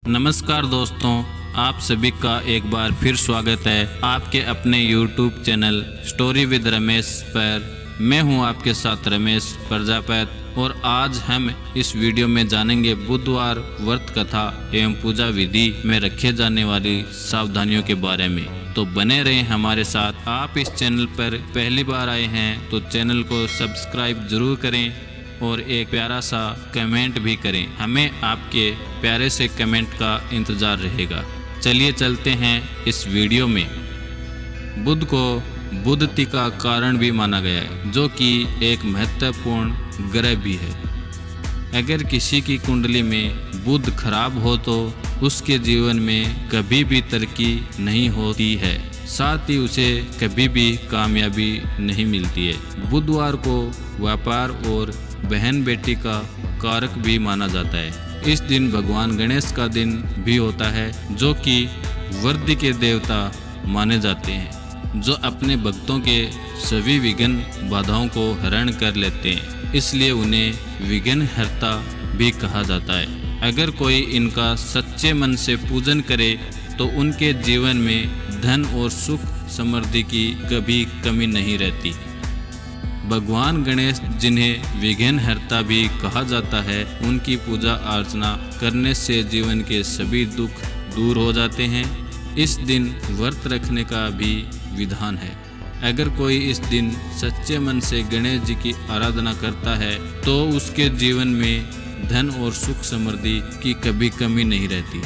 नमस्कार दोस्तों, आप सभी का एक बार फिर स्वागत है आपके अपने YouTube channel story with Ramesh पर। मैं हूं आपके साथ रमेश प्रजापति और आज हम इस वीडियो में जानेंगे बुधवार व्रत कथा एवं पूजा विधि में रखे जाने वाली सावधानियों के बारे में। तो बने रहें हमारे साथ। आप इस चैनल पर पहली बार आए हैं तो चैनल को सब्सक्राइब जरूर करें और एक प्यारा सा कमेंट भी करें। हमें आपके प्यारे से कमेंट का इंतज़ार रहेगा। चलिए चलते हैं इस वीडियो में। बुध को बुद्धि का कारण भी माना गया है, जो कि एक महत्वपूर्ण ग्रह भी है। अगर किसी की कुंडली में बुध खराब हो तो उसके जीवन में कभी भी तरक्की नहीं होती है, साथ ही उसे कभी भी कामयाबी नहीं मिलती है। बुधवार को व्यापार और बहन बेटी का कारक भी माना जाता है। इस दिन भगवान गणेश का दिन भी होता है, जो कि वृद्धि के देवता माने जाते हैं, जो अपने भक्तों के सभी विघ्न बाधाओं को हरण कर लेते हैं, इसलिए उन्हें विघ्नहर्ता भी कहा जाता है। अगर कोई इनका सच्चे मन से पूजन करे तो उनके जीवन में धन और सुख समृद्धि की कभी कमी नहीं रहती। भगवान गणेश, जिन्हें विघ्नहर्ता भी कहा जाता है, उनकी पूजा अर्चना करने से जीवन के सभी दुख दूर हो जाते हैं। इस दिन व्रत रखने का भी विधान है। अगर कोई इस दिन सच्चे मन से गणेश जी की आराधना करता है तो उसके जीवन में धन और सुख समृद्धि की कभी कमी नहीं रहती।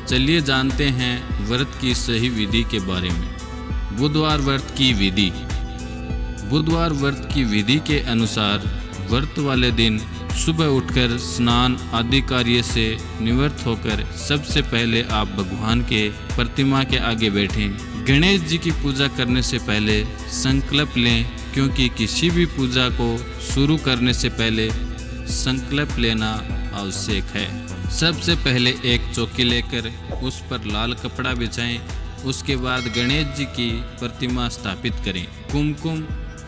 चलिए जानते हैं व्रत की सही विधि के बारे में। बुधवार व्रत की विधि। बुधवार व्रत की विधि के अनुसार व्रत वाले दिन सुबह उठकर स्नान आदि कार्य से निवृत्त होकर सबसे पहले आप भगवान के प्रतिमा के आगे बैठें। गणेश जी की पूजा करने से पहले संकल्प लें, क्योंकि किसी भी पूजा को शुरू करने से पहले संकल्प लेना आवश्यक है। सबसे पहले एक चौकी लेकर उस पर लाल कपड़ा बिछाएं। उसके बाद गणेश जी की प्रतिमा स्थापित करें। कुमकुम,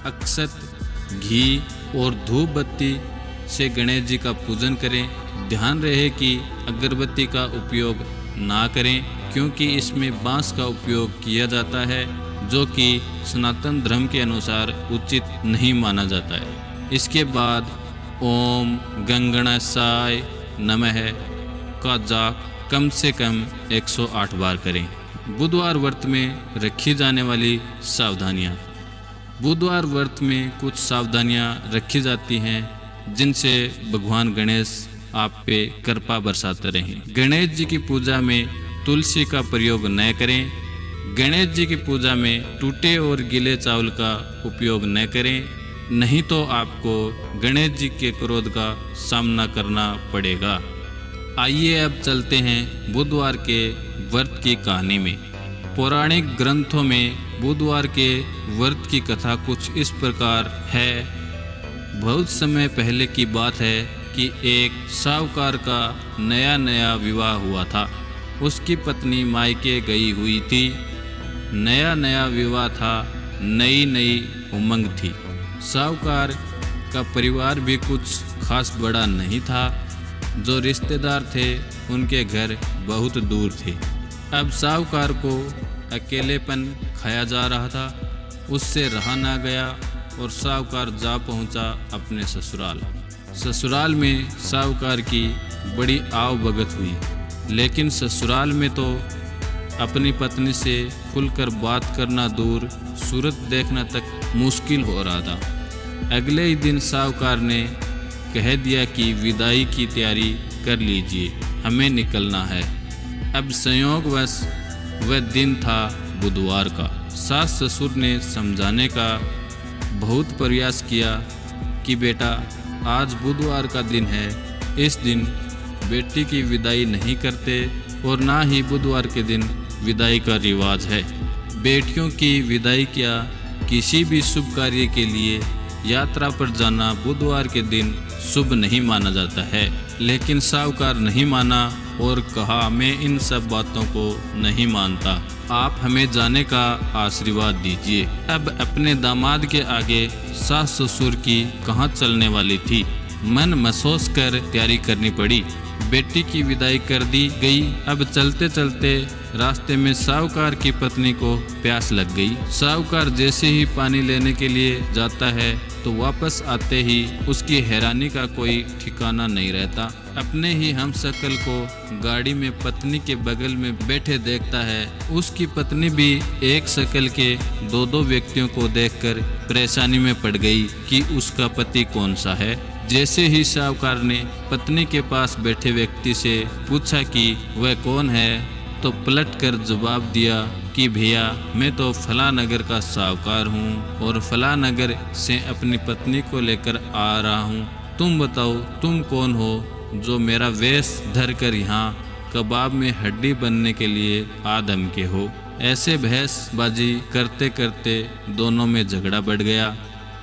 अक्षत, घी और धूप बत्ती से गणेश जी का पूजन करें। ध्यान रहे कि अगरबत्ती का उपयोग ना करें, क्योंकि इसमें बांस का उपयोग किया जाता है, जो कि सनातन धर्म के अनुसार उचित नहीं माना जाता है। इसके बाद ओम गंगणसाय नमः का जाप कम से कम 108 बार करें। बुधवार व्रत में रखी जाने वाली सावधानियाँ। बुधवार व्रत में कुछ सावधानियां रखी जाती हैं, जिनसे भगवान गणेश आप पे कृपा बरसाते रहें। गणेश जी की पूजा में तुलसी का प्रयोग न करें। गणेश जी की पूजा में टूटे और गीले चावल का उपयोग न करें, नहीं तो आपको गणेश जी के क्रोध का सामना करना पड़ेगा। आइए अब चलते हैं बुधवार के व्रत की कहानी में। पौराणिक ग्रंथों में बुधवार के व्रत की कथा कुछ इस प्रकार है। बहुत समय पहले की बात है कि एक साहूकार का नया नया विवाह हुआ था। उसकी पत्नी मायके गई हुई थी। नया नया विवाह था, नई नई उमंग थी। साहूकार का परिवार भी कुछ खास बड़ा नहीं था। जो रिश्तेदार थे उनके घर बहुत दूर थे। अब साहूकार को अकेलेपन खाया जा रहा था। उससे रहा ना गया और साहूकार जा पहुंचा अपने ससुराल। ससुराल में साहूकार की बड़ी आव भगत हुई, लेकिन ससुराल में तो अपनी पत्नी से खुलकर बात करना दूर, सूरत देखना तक मुश्किल हो रहा था। अगले ही दिन साहूकार ने कह दिया कि विदाई की तैयारी कर लीजिए, हमें निकलना है। अब संयोगवश वह दिन था बुधवार का। सास ससुर ने समझाने का बहुत प्रयास किया कि बेटा, आज बुधवार का दिन है, इस दिन बेटी की विदाई नहीं करते और ना ही बुधवार के दिन विदाई का रिवाज है। बेटियों की विदाई क्या किसी भी शुभ कार्य के लिए यात्रा पर जाना बुधवार के दिन शुभ नहीं माना जाता है। लेकिन साहूकार नहीं माना और कहा, मैं इन सब बातों को नहीं मानता, आप हमें जाने का आशीर्वाद दीजिए। अब अपने दामाद के आगे सास ससुर की कहाँ चलने वाली थी। मन महसूस कर तैयारी करनी पड़ी। बेटी की विदाई कर दी गई। अब चलते चलते रास्ते में साहूकार की पत्नी को प्यास लग गई। साहूकार जैसे ही पानी लेने के लिए जाता है तो वापस आते ही उसकी हैरानी का कोई ठिकाना नहीं रहता। अपने ही हमशक्ल को गाड़ी में पत्नी के बगल में बैठे देखता है। उसकी पत्नी भी एक शक्ल के दो व्यक्तियों को देखकर परेशानी में पड़ गई कि उसका पति कौन सा है। जैसे ही साहूकार ने पत्नी के पास बैठे व्यक्ति से पूछा कि वह कौन है, तो पलट कर जवाब दिया कि भैया मैं तो फला नगर का साहूकार हूँ और फला नगर से अपनी पत्नी को लेकर आ रहा हूँ। तुम बताओ तुम कौन हो जो मेरा वेश धर कर यहाँ कबाब में हड्डी बनने के लिए आदम के हो। ऐसे बहसबाजी करते करते दोनों में झगड़ा बढ़ गया।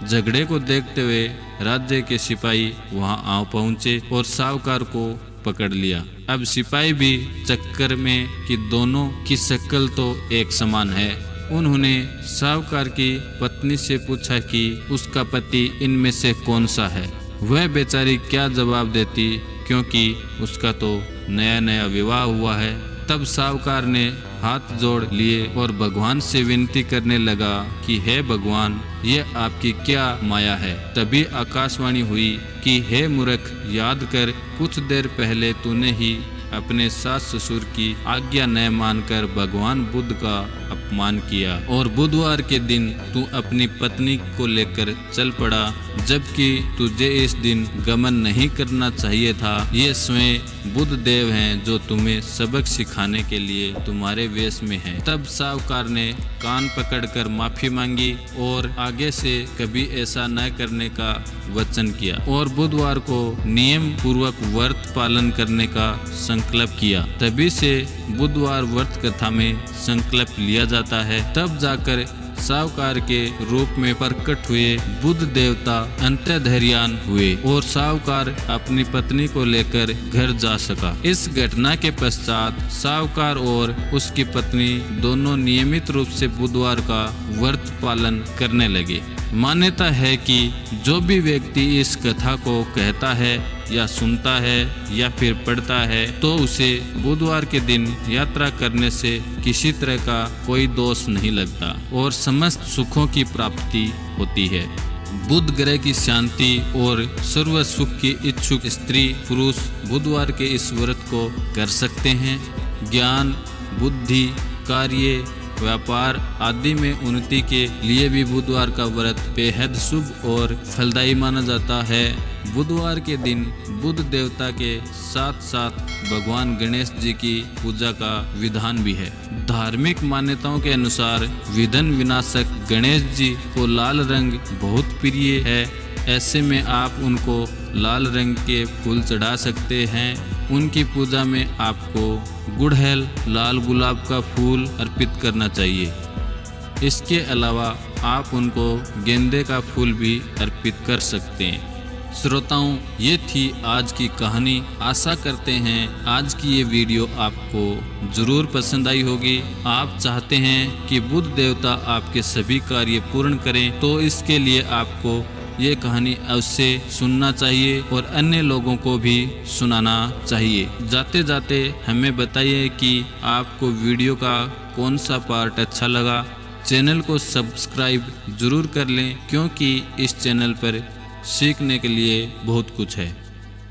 झगड़े को देखते हुए राज्य के सिपाही वहां आ पहुंचे और साहूकार को पकड़ लिया। अब सिपाही भी चक्कर में कि दोनों की शक्ल तो एक समान है। उन्होंने साहूकार की पत्नी से पूछा कि उसका पति इनमें से कौन सा है। वह बेचारी क्या जवाब देती, क्योंकि उसका तो नया नया विवाह हुआ है। तब साहूकार ने हाथ जोड़ लिए और भगवान से विनती करने लगा कि हे भगवान, ये आपकी क्या माया है। तभी आकाशवाणी हुई कि हे मूर्ख, याद कर कुछ देर पहले तूने ही अपने सास ससुर की आज्ञा न मानकर भगवान बुद्ध का अपमान किया और बुधवार के दिन तू अपनी पत्नी को लेकर चल पड़ा, जबकि तुझे इस दिन गमन नहीं करना चाहिए था। ये स्वयं बुद्ध देव हैं जो तुम्हें सबक सिखाने के लिए तुम्हारे वेश में हैं। तब साहूकार ने कान पकड़कर माफी मांगी और आगे से कभी ऐसा न करने का वचन किया और बुधवार को नियम पूर्वक व्रत पालन करने का संकल्प किया। तभी से बुधवार व्रत कथा में संकल्प लिया जाता है। तब जाकर साहूकार के रूप में प्रकट हुए बुद्ध देवता अंतर्ध्यान हुए और साहूकार अपनी पत्नी को लेकर घर जा सका। इस घटना के पश्चात साहूकार और उसकी पत्नी दोनों नियमित रूप से बुधवार का व्रत पालन करने लगे। मान्यता है कि जो भी व्यक्ति इस कथा को कहता है या सुनता है या फिर पढ़ता है तो उसे बुधवार के दिन यात्रा करने से किसी तरह का कोई दोष नहीं लगता और समस्त सुखों की प्राप्ति होती है। बुध ग्रह की शांति और सर्व सुख की इच्छुक स्त्री पुरुष बुधवार के इस व्रत को कर सकते हैं। ज्ञान, बुद्धि, कार्य, व्यापार आदि में उन्नति के लिए भी बुधवार का व्रत बेहद शुभ और फलदायी माना जाता है। बुधवार के दिन बुद्ध देवता के साथ साथ भगवान गणेश जी की पूजा का विधान भी है। धार्मिक मान्यताओं के अनुसार विघ्न विनाशक गणेश जी को लाल रंग बहुत प्रिय है। ऐसे में आप उनको लाल रंग के फूल चढ़ा सकते हैं। उनकी पूजा में आपको गुड़हल, लाल गुलाब का फूल अर्पित करना चाहिए। इसके अलावा आप उनको गेंदे का फूल भी अर्पित कर सकते हैं। श्रोताओं, ये थी आज की कहानी। आशा करते हैं आज की ये वीडियो आपको ज़रूर पसंद आई होगी। आप चाहते हैं कि बुद्ध देवता आपके सभी कार्य पूर्ण करें, तो इसके लिए आपको ये कहानी अवश्य सुनना चाहिए और अन्य लोगों को भी सुनाना चाहिए। जाते जाते हमें बताइए कि आपको वीडियो का कौन सा पार्ट अच्छा लगा। चैनल को सब्सक्राइब जरूर कर लें, क्योंकि इस चैनल पर सीखने के लिए बहुत कुछ है।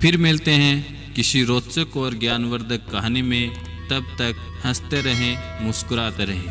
फिर मिलते हैं किसी रोचक और ज्ञानवर्धक कहानी में। तब तक हंसते रहें, मुस्कुराते रहें।